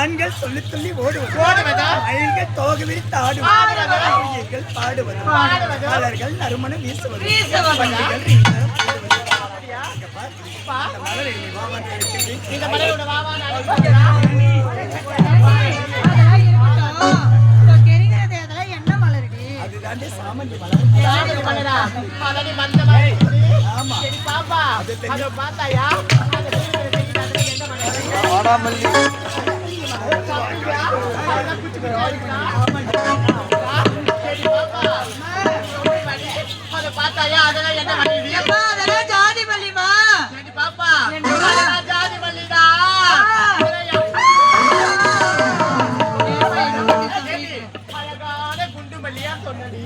ஆண்கள் சொல்லி சொல்லி ஓடுவது, மயில்கள் தோகை விரித்து ஆடுவது, பாடுவது, மலர்கள் நறுமணம் வீசுவது, சாமந்தி மலரா. ஆமா பாப்பா அத பாத்தாயா வாடாமல்லி பாத்தாயா அதெல்லாம் என்ன பண்ணி அதெல்லாம் ஜாதி மல்லிமா பாப்பா ஜாதி மல்லிடா அழகான குண்டு மல்லியா சொன்னடி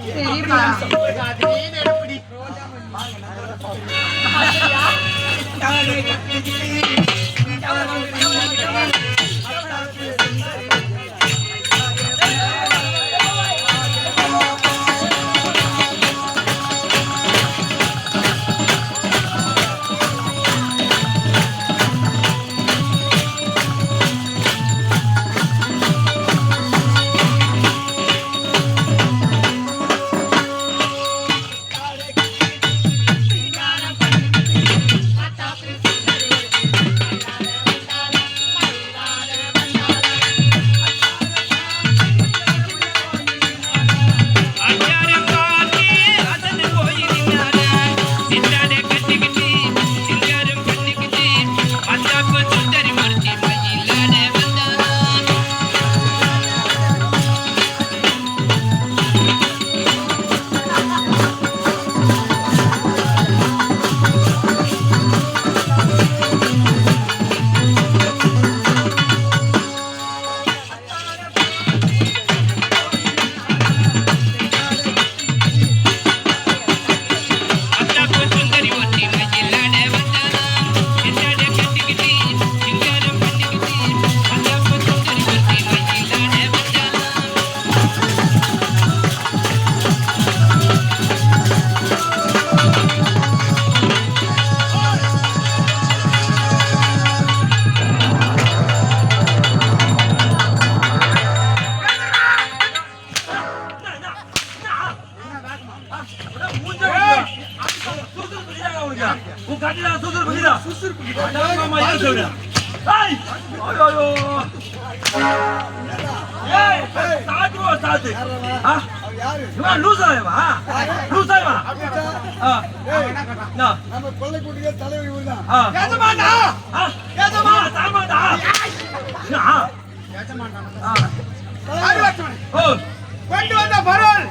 கொண்டு வந்த பரோல்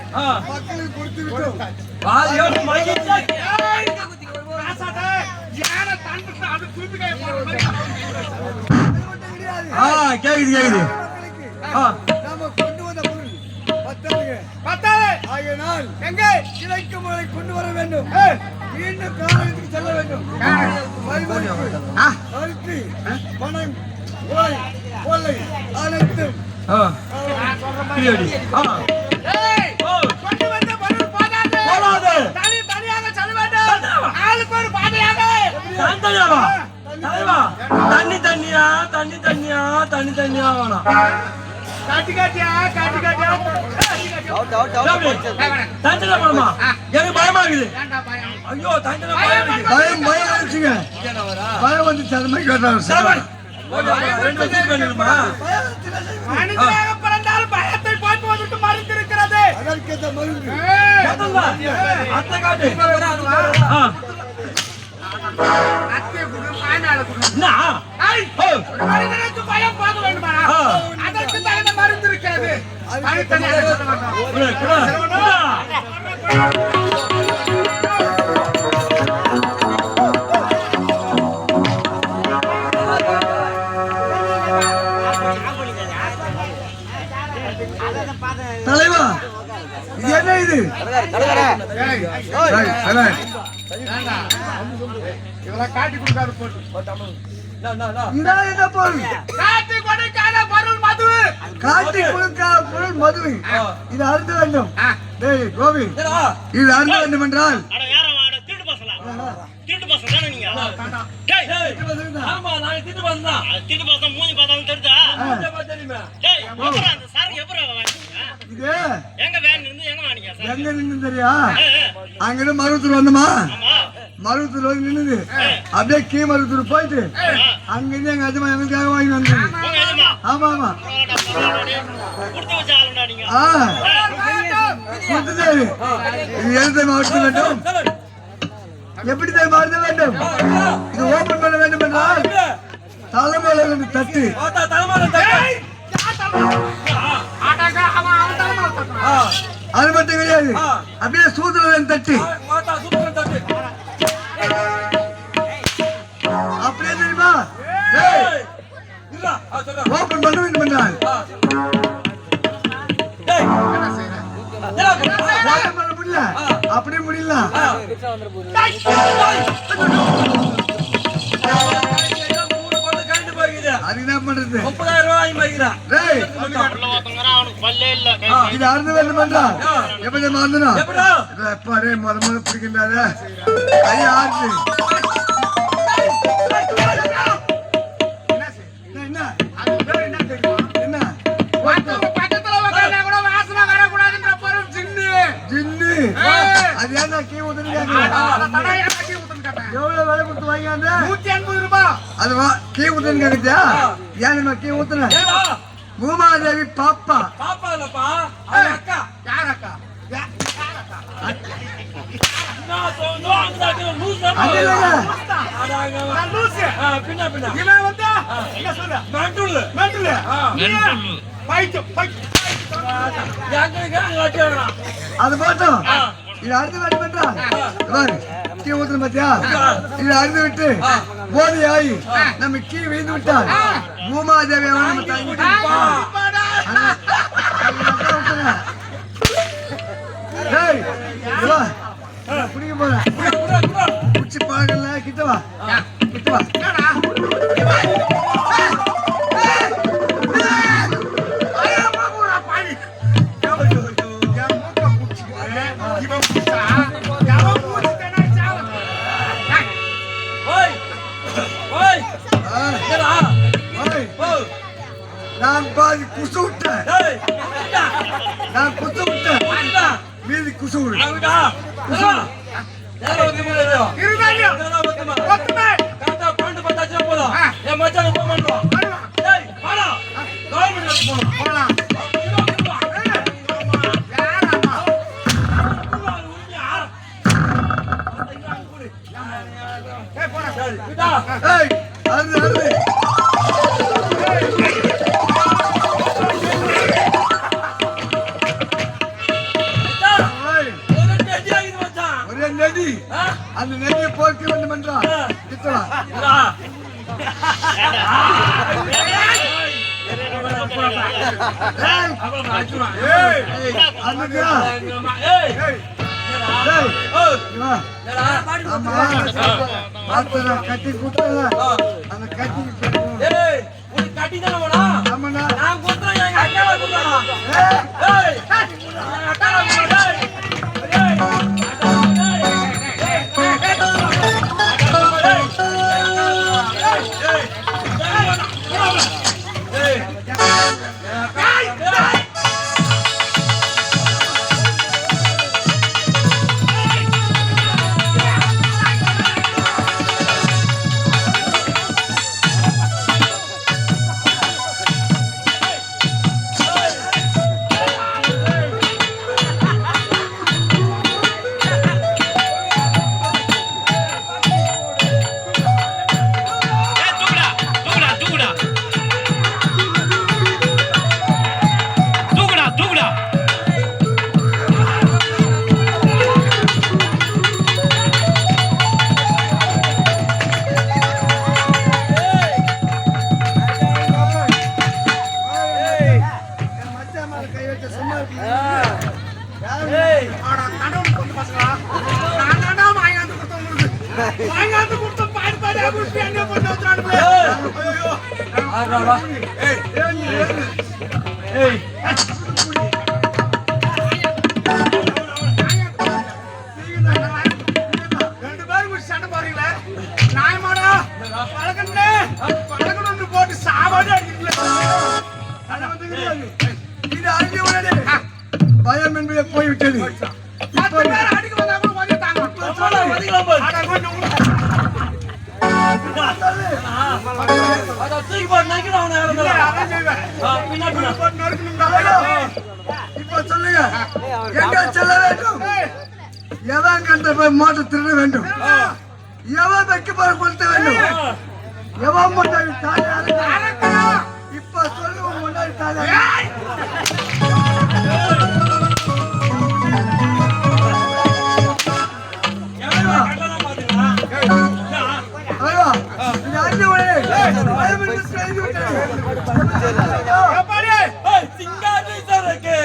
மக்களுக்கு கொடுத்து விட்டோம். கேக்குது நாம கொண்டு வந்த பொருள் பத்தாது ஆகினால் எங்கே இலைக்கு முறை கொண்டு வர வேண்டும். மீண்டும் காரணத்துக்கு செல்ல வேண்டும். அரிசி பணம் கொள்ளை அனைத்தும் கொண்டு வந்த பொருள் போதாது. தனியாக செல்ல வேண்டும். ஆளுக்கு ஒரு பாதையாக தண்ணி தண்ணியா வேணும். காட்டி காட்டியா தண்ணில போணுமா? எனக்கு பயமா இருக்குது. ஐயோ தண்ணில பயம் வந்துச்சுங்க. பயம் வந்துச்சு. அது மாதிரி கேட்டாங்க. மனிதனாக பிறந்தால் பயத்தை போக்குவதற்கு மருந்து இருக்கிறது. அதற்கேற்ற மருந்து அத்தை காட்டு. மனிதனுக்கு பயம் போக வேண்டுமா? அதற்கு தகுந்த மருந்து இருக்கிறது. தலைவா இது என்ன இது? இதெல்லாம் காட்டி கொடுக்காத போட்டு என்ன பொருள்? காட்டி கொடுக்காத பொருள் மது. காட்டி கொடுக்காத பொருள் மது. இது அருந்த வேண்டும். கோபி இது அருந்த வேண்டும் என்றால் திருட்டு பசங்க தானே நீங்க? திட்டு பார்த்தா மூஞ்சி பார்த்தாலும் தெரியுதா தெரியுமா இது எங்க நின்னு தெரியா அங்கிட்டு மருவத்தூர் வந்தோமா மருவத்தூர் வந்து நின்னுது அப்படியே கீ மருவத்தூர் போயிட்டு அங்கிருந்து எங்க அஜமா எங்களுக்காக வாங்கி வந்தது ஆமா ஆமா கொடுத்துட்டாரு இது எழுத மாற்ற வேண்டும் எப்படி மாற்ற வேண்டும் இது ஓபன் பண்ண வேண்டும் என்றால் தலைமையில தட்டு அது மட்டும் கிடையாது அப்படியே சூத்திரம் தட்டு அப்படியே தெரியுமா ஓபன் பண்ண வேண்டும் என்றால் பண்ண முடியல அப்படியே முடியல அது என்ன பண்றது 30,000 ரூபாய் இது அறுந்து வேண்டும் என்றா எப்படி மாறணும் எப்பாடே முதல்ல பிடிக்கின்றாரு கையை ஆறு அது ஏன்னா கீ ஊத்துறீங்க எவ்வளவு விலை கொடுத்து வாங்கியாந்து 150 ரூபாய் அது கீ ஊத்துன்னு கேக்குதா ஏன் கீ ஊத்துன பூமாதேவி பாப்பா பாப்பா இல்லப்பா அக்கா யார் அக்கா அது போட்டோம் இது அறுந்து விட்டு பண்றான் கீ ஊத்துன பாத்தியா இது அறுந்து விட்டு போதை ஆகி நம்ம கீ வீழ்ந்து விட்டால் பூமாதேவி நம்ம தாங்கிட்டு குடிக்க போறேன் குச்சி பழகல கிட்டவா கிட்டவா நான் பாதி குசு விட்டேன் நான் குசு விட்டேன் மீதி குசு அந்த நெடியை போர்க்க வேண்டும் என்றால் கட்டி கொடுத்தல அந்த கட்டி கட்டி தானே நான் கொடுத்தேன் எங்க அக்காவை ரெண்டு பேரும் சண்டை போறீங்களே நாயமாடா பழக்கண்ணே பழக்கணும் போட்டு சாப்பாடு அடிக்கிறீங்களா? அது வந்து கிடையாது. இது அறிஞ்ச உடனே பயம் என்பதை போய்விட்டது. 10 பேர் அடிக்க வந்தா கூட கொஞ்சம் தாங்க. நம்மள வதிக்கலாம் பாரு. அட கொஞ்சம் அத தூக்கி போட்டு நக்கினா அவன இல்ல, இறந்தலாம். அதான் செய்வேன். பின்னா பின்னா. போட்டு நறுக்கணும்டா. இப்ப சொல்லுங்க, எங்க செல்ல வேண்டும்? எவன் கண்ட போய் மாட்டு திருட வேண்டும்? எவன் வைக்க போற கொளுத்த வேண்டும்? எவன் முன்னாடி தாலி அறுக்க? இப்ப சொல்லு, உன் முன்னாடி தாலி அறுக்க. எவன் கட்டலாம் பாத்தீங்களா? ஐயோ, இது அறிஞ்ச உடனே பயம் என்பது தெரிந்துவிட்டது. எப்பாடி? சிங்காரி சரக்கு